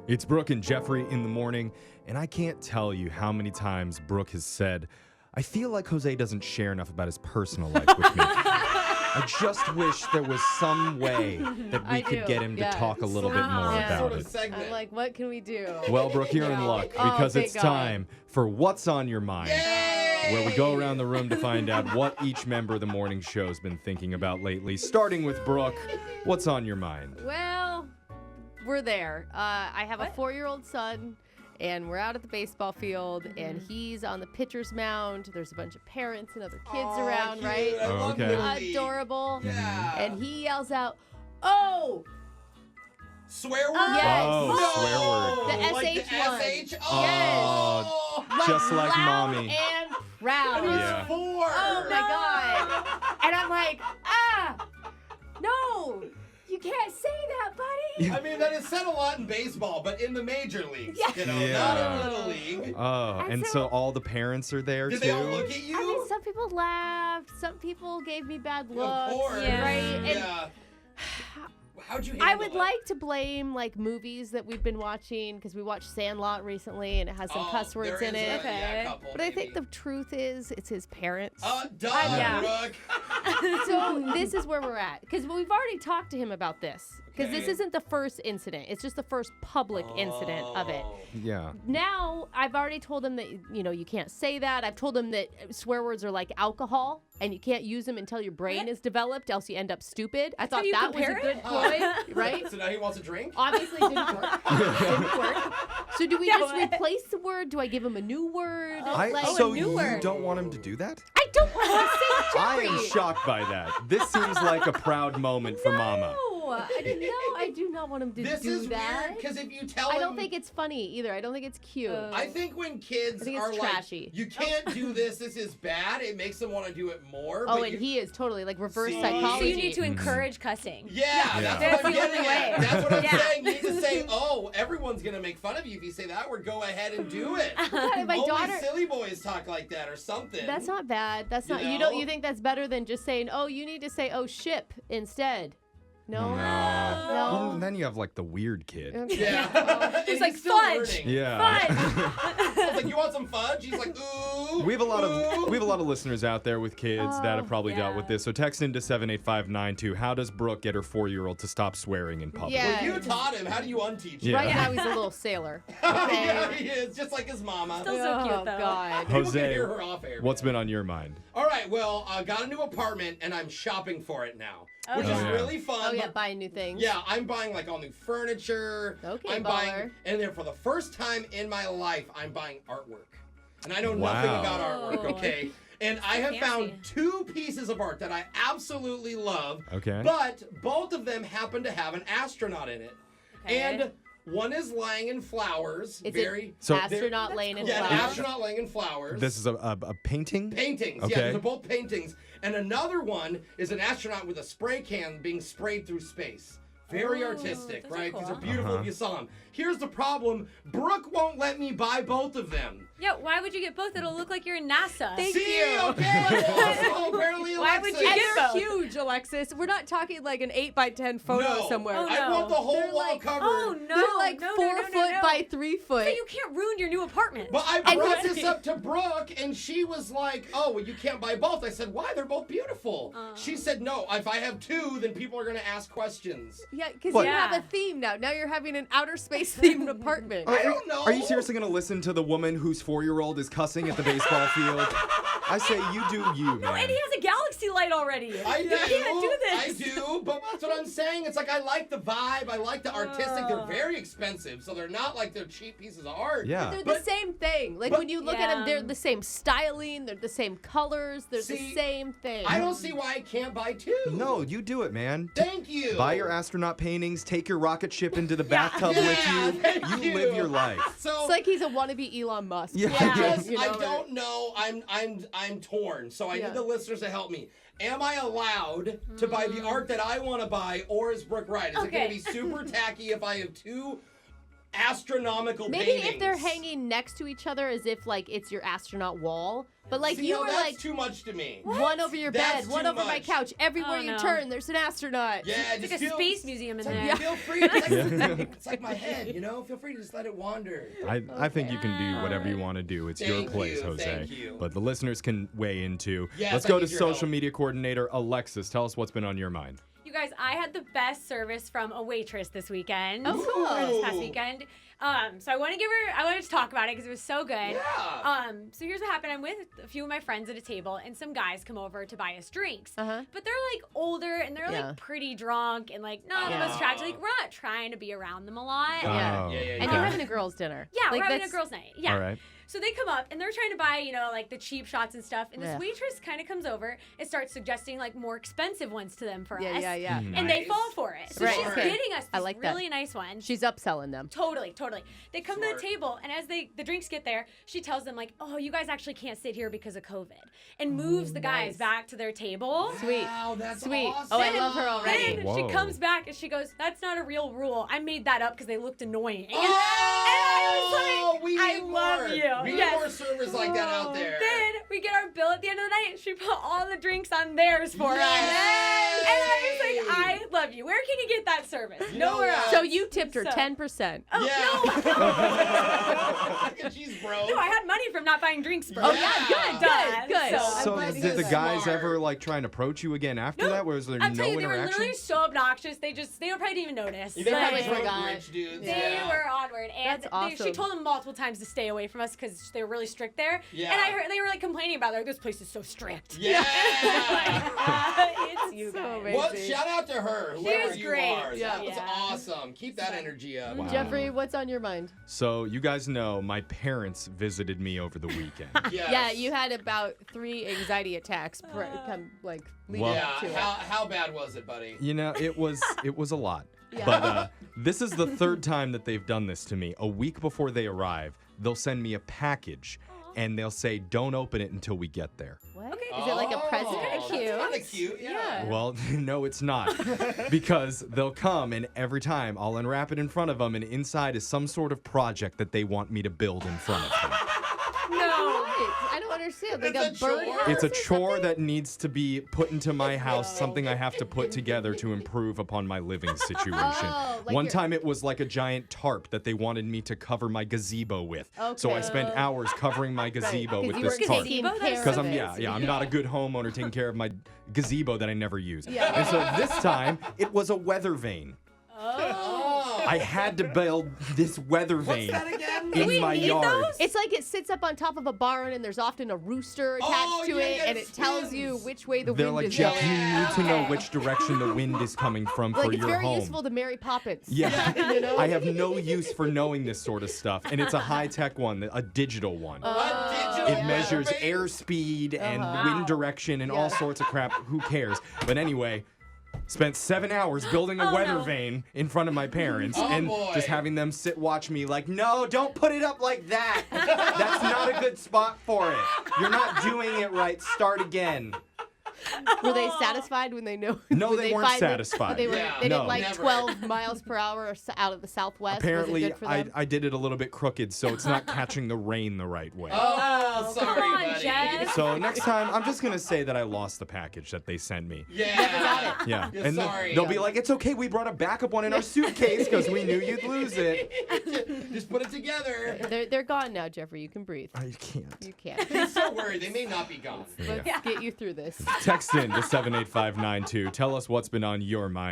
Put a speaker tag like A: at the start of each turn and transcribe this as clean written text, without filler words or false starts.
A: It's Brooke and Jeffrey in the morning, and I can't tell you how many times Brooke has said, I feel like Jose doesn't share enough about his personal life with me. I just wish there was some way that we could get him to talk a little bit more about it.
B: I'm like, what can we do?
A: Well, Brooke, you're in luck because it's time for What's on Your Mind, where we go around the room to find out what each member of the morning show's been thinking about lately. Starting with Brooke, what's on your mind?
B: Well, we're there. I have a 4-year-old son, and we're out at the baseball field, and he's on the pitcher's mound. There's a bunch of parents and other kids around,
C: cute.
B: right?
C: I love Lily.
B: Adorable.
C: Yeah.
B: And he yells out, "Oh!"
C: Swear word?
B: Yes.
A: Oh, swear word.
B: The
C: Like
B: SH
C: the
B: one.
C: SH?
A: Oh, just like
B: loud
A: mommy.
B: and proud.
C: And he's
A: Yeah.
C: 4.
B: Oh my god. And I'm like, no, you can't say that, buddy.
C: I mean, that is said a lot in baseball, but in the major leagues,
B: Yeah.
C: not
A: Yeah.
C: in Little League.
A: Oh, and so all the parents are there
C: Did
A: too?
C: they all look at you?
B: I mean, some people laughed, some people gave me bad looks.
C: Of course.
B: Right? And
C: Yeah. How'd you handle
B: I would
C: it?
B: like to blame like movies that we've been watching because we watched Sandlot recently and it has some cuss words
C: there
B: in
C: is
B: it.
C: a couple,
B: But I think
C: maybe.
B: the truth is it's his parents.
C: Duh,
B: Yeah.
C: Brooke.
B: So this is where we're at because we've already talked to him about this because this
C: Okay.
B: isn't the first incident. It's just the first public incident of it.
C: Oh.
A: Yeah.
B: Now I've already told him that you can't say that. I've told him that swear words are like alcohol and you can't use them until your brain is developed, else you end up stupid. I thought
D: you
B: that was a
D: compare
B: good
D: it?
B: point, right?
C: So now he wants a drink?
B: Obviously it didn't work. Didn't work. So do we just replace the word? Do I give him a new word?
A: So
D: new
A: you
D: word.
A: don't want him to do that?
B: I don't want to say
A: I
B: Jeffrey.
A: am shocked by that. This seems like a proud moment for Mama.
B: No, I do not want him to
C: This
B: do
C: is
B: that.
C: weird, because if you tell him...
B: I don't think it's funny either. I don't think it's cute.
C: I think when kids
B: I think it's
C: are
B: trashy.
C: like, you can't do this is bad, it makes them want to do it more.
B: Oh,
C: but
B: and he is totally like reverse
C: See?
B: psychology.
D: So you need to encourage cussing.
C: Yeah,
A: Yeah.
C: that's what I'm
D: That's the
C: getting
D: only
C: at.
D: way.
C: That's what I'm
D: Yeah.
C: saying. You need to say, oh, everyone's going to make fun of you if you say that word. Go ahead and do it.
B: God, my
C: Only
B: daughter.
C: silly boys talk like that or something.
B: That's not bad. That's not.
C: know?
B: You think that's better than just saying, "Oh, you need to say, oh, ship" instead. No.
A: Well, then you have like the weird kid.
B: Okay.
C: Yeah.
D: It's
C: And
D: like
C: he's still
D: fudge.
C: learning.
A: Yeah.
C: It's like, you want some fudge? He's like, ooh.
A: We have a lot
C: ooh.
A: of listeners out there with kids that have probably dealt with this. So text into 78592. How does Brooke get her 4-year-old to stop swearing in public?
B: Yeah.
C: Well, you taught him. How do you unteach him?
A: Yeah.
B: Right now he's a little sailor.
C: Yeah, he is. Just like his mama.
D: Still so cute,
B: Oh
D: though.
B: God.
C: People
A: Jose,
C: can hear her off air.
A: What's been on your mind?
C: All right, well, I got a new apartment, and I'm shopping for it now, which is
A: yeah.
C: really fun.
B: Oh yeah,
C: but-
B: buying new things.
C: Yeah, I'm buying like all new furniture.
B: Okay,
C: I'm
B: baller.
C: buying, and then for the first time in my life, I'm buying artwork. And I know nothing
A: Wow.
C: about artwork, okay? And I have found
D: fancy.
C: 2 pieces of art that I absolutely love.
A: Okay.
C: But both of them happen to have an astronaut in it.
D: Okay.
C: And one is laying in flowers.
B: It's
C: very
A: So-
B: astronaut laying in
C: yeah, an
B: flowers.
C: astronaut laying in flowers.
A: This is a painting?
C: Paintings,
A: Okay.
C: yeah, they're both paintings. And another one is an astronaut with a spray can being sprayed through space. Very
D: Ooh,
C: artistic,
D: those are
C: right?
D: cool.
C: These are beautiful if you saw them. Here's the problem. Brooke won't let me buy both of them.
D: Yeah, why would you get both? It'll look like you're in NASA.
C: See? Okay. Well, apparently
D: Why would you
B: And
C: Alexis-
D: get
B: they're
D: both?
B: huge, Alexis. We're not talking like an 8x10 photo
C: No.
B: somewhere.
D: Oh,
C: I want the whole
B: They're
C: wall
B: like-
C: covered.
D: Oh, no.
B: They're like
D: no,
B: 4
D: no, no,
B: foot
D: no, no.
B: by 3 foot.
D: So you can't ruin your new apartment.
C: But I
B: And
C: brought
B: who's-
C: this up to Brooke, and she was like, oh, well, you can't buy both. I said, why? They're both beautiful. She said, no, if I have 2, then people are going to ask questions.
B: Yeah, because
A: What?
B: you have
D: Yeah.
B: a theme now. Now you're having an outer space themed apartment.
C: I don't know.
A: Are you seriously going to listen to the woman whose 4-year-old is cussing at the baseball field? I say you do you,
D: No,
A: man.
D: and he has a galaxy light already.
C: I do.
D: You can't do
C: I
D: this.
C: do, but that's what I'm saying. It's like I like the vibe. I like the artistic. They're
D: Oh.
C: very expensive, so they're not like they're cheap pieces of art.
A: Yeah.
B: They're
C: But-
B: the same thing. Like
C: but-
B: when you look at them,
D: Yeah.
B: they're the same styling. They're the same colors. They're the
C: See,
B: same thing.
C: I don't see why I can't buy 2.
A: No, you do it, man.
C: Thank you.
A: Buy your astronaut paintings, take your rocket ship into the bathtub
C: Yeah,
A: with you.
C: thank
A: You
C: you.
A: live your life.
C: So
B: It's like he's a wannabe Elon Musk.
A: Yeah.
C: I just
B: You
C: I
B: know,
C: don't know. I'm torn. So I
B: Yeah.
C: need the listeners to help me. Am I allowed to buy the art that I want to buy, or is Brooke right? Is it going to
D: Okay.
C: be super tacky if I have 2 astronomical
B: Maybe
C: paintings.
B: if they're hanging next to each other as if like it's your astronaut wall. But like
C: See,
B: you
C: no,
B: were
C: that's
B: like
C: too much to me.
B: one over your
C: That's
B: bed, one
C: too
B: over my
C: much.
B: couch. Everywhere
D: Oh,
B: you
D: no.
B: turn, there's an astronaut.
C: Yeah,
D: It's
C: just
D: like a
C: feel,
D: space museum in
C: it's like,
D: there.
C: Feel free. It's like my head, you know? Feel free to just let it wander.
A: I think you can do whatever you want to do. It's your
C: Thank
A: place,
C: you,
A: Jose.
C: thank you.
A: But the listeners can weigh in too.
C: Yes,
A: Let's
C: I
A: go to
C: need your
A: social
C: help.
A: media coordinator Alexis. Tell us what's been on your mind.
D: You guys, I had the best service from a waitress this weekend.
B: Oh, cool.
D: Or this past weekend. So I wanted to talk about it because it was so good.
C: Yeah.
D: So here's what happened. I'm with a few of my friends at a table, and some guys come over to buy us drinks.
B: Uh-huh.
D: But they're like older, and they're
B: Yeah.
D: like pretty drunk, and like not the most attractive. Like we're not trying to be around them a lot.
B: Yeah.
A: Oh,
C: Yeah, yeah,
B: And
C: yeah.
B: you're having a girls' dinner.
D: Yeah,
B: Like,
D: we're having a
B: that's-
D: girls' night. Yeah.
A: All right.
D: So they come up and they're trying to buy, like the cheap shots and stuff. And this
B: Yeah.
D: waitress kind of comes over and starts suggesting like more expensive ones to them for
B: Yeah,
D: us.
B: yeah, yeah.
D: And they
C: Nice.
D: fall for it. So
B: Right,
D: she's
B: okay.
D: getting us
B: I
D: these
B: like that.
D: really nice ones.
B: She's upselling them.
D: Totally. They come to
C: Smart.
D: the table, and as the drinks get there, she tells them like, "Oh, you guys actually can't sit here because of COVID," and moves the guys
B: nice.
D: back to their table.
B: Sweet.
C: Wow, that's
B: Sweet.
C: awesome.
B: Oh, I love her already.
D: Then
A: Whoa.
D: she comes back and she goes, "That's not a real rule. I made that up because they looked annoying."
C: Oh,
D: And I was like,
C: we
D: "I
C: need
D: love
C: more.
D: you."
C: We need
D: Yes.
C: more servers like that out there.
D: Then we get our bill at the end of the night, and she put all the drinks on theirs for us.
C: Yes!
D: And I was like, "I love you. Where can you get that service? Nowhere
C: what?
D: else."
B: So you tipped her
D: So-
B: 10%.
D: Oh,
C: Yeah. She's broke.
D: no, I had money from not buying drinks, bro.
C: Oh, yeah,
B: good,
D: Done.
B: good.
D: So,
A: So
B: glad to
A: did
B: hear
A: the
B: that.
A: guys
C: Smart.
A: ever like try and approach you again after
D: No,
A: that? Was there
D: I'll
A: no
D: tell you, they were
A: interaction?
D: literally so obnoxious. They probably didn't even notice.
C: They
B: probably
C: were broke
B: forgot.
C: rich dudes.
D: They
C: yeah.
D: were onward, and
B: That's awesome.
D: she told them multiple times to stay away from us because they were really strict there.
C: Yeah.
D: And I heard they were like complaining about it, like this place is so strict.
C: Yeah.
D: It's you
B: So
D: guys.
B: amazing.
C: Well, shout out to her, whoever
D: was
C: you
D: great.
C: are.
B: Yeah.
C: That was
D: Yeah.
C: awesome. Keep that energy up.
A: Wow.
B: Jeffrey, what's on your mind?
A: So you guys know my parents visited me over the weekend.
C: Yes.
B: Yeah, you had about 3 anxiety attacks leading
A: Well-
B: up to
C: Yeah.
B: it.
C: How bad was it, buddy?
A: You know, it was a lot.
B: Yeah.
A: But this is the third time that they've done this to me. A week before they arrive, they'll send me a package and they'll say, "Don't open it until we get there."
B: What?
D: Okay.
B: Is it like a
C: Oh,
B: present?
C: That's kind of cute. Yeah.
B: Yeah.
A: Well, no, it's not. Because they'll come and every time I'll unwrap it in front of them and inside is some sort of project that they want me to build in front of them.
D: No.
B: I don't understand. Like
C: It's
B: a
C: a
B: bird
C: chore?
B: house
A: It's a
B: or
A: chore
B: something?
A: that needs to be put into my house, something I have to put together to improve upon my living situation.
B: Oh, like
A: One
B: your-
A: time it was like a giant tarp that they wanted me to cover my gazebo with. So I
B: Okay.
A: spent hours covering my gazebo
B: Because
A: with
B: you
A: this
B: were
A: tarp.
B: taking
D: Gazebo?
B: care
A: Because
B: of
A: I'm
B: it.
A: I'm not a good homeowner taking care of my gazebo that I never use.
B: Yeah.
A: And so this time it was a weather vane.
C: Oh.
A: I had to build this weather
C: What's
A: vane
C: that again?
A: in my
D: need
A: yard.
D: those?
B: It's like it sits up on top of a barn and there's often a rooster attached
C: Oh,
B: to
C: yeah,
B: it
C: yeah,
B: and
C: it
B: it tells you
C: spins.
B: which way the
A: They're
B: wind
A: like,
B: is
A: Jeff,
B: blowing.
A: you need to know
D: Okay.
A: which direction the wind is coming from
B: Like
A: for
B: it's
A: your
B: very
A: home.
B: useful to Mary Poppins.
A: Yeah.
B: You know?
A: I have no use for knowing this sort of stuff, and it's a high-tech one, a digital one.
C: A digital
A: It measures
C: weather vane?
A: airspeed and
B: Uh-huh.
A: wind direction and all
B: Yeah.
A: sorts of crap. Who cares? But anyway, spent 7 hours building a
D: Oh,
A: weather
D: no.
A: vane in front of my parents
C: Oh,
A: and
C: boy.
A: just having them sit watch me like, no, don't put it up like that. That's not a good spot for it. You're not doing it right. Start again.
B: Were they satisfied when they know?
A: No,
B: when
A: they weren't
B: find that-
A: satisfied.
B: They, were,
C: Yeah.
B: they
A: No.
B: didn't like
C: Never.
B: 12 miles per hour out of the southwest.
A: Apparently,
B: was it good for them?
A: I did it a little bit crooked, so it's not catching the rain the right way.
C: Oh, sorry,
D: Come on,
C: buddy.
D: Jeff.
A: So next time, I'm just gonna say that I lost the package that they sent me.
C: Yeah.
A: Yeah,
C: You're
A: and
C: sorry.
A: they'll be like, "It's okay, we brought a backup one in our suitcase because we knew you'd lose it."
C: Just put it together.
B: They're gone now, Jeffrey. You can breathe.
A: I can't.
B: You can't.
C: He's so worried. They may not be gone.
B: Let's get you through this.
A: Text in to 78592. Tell us what's been on your mind.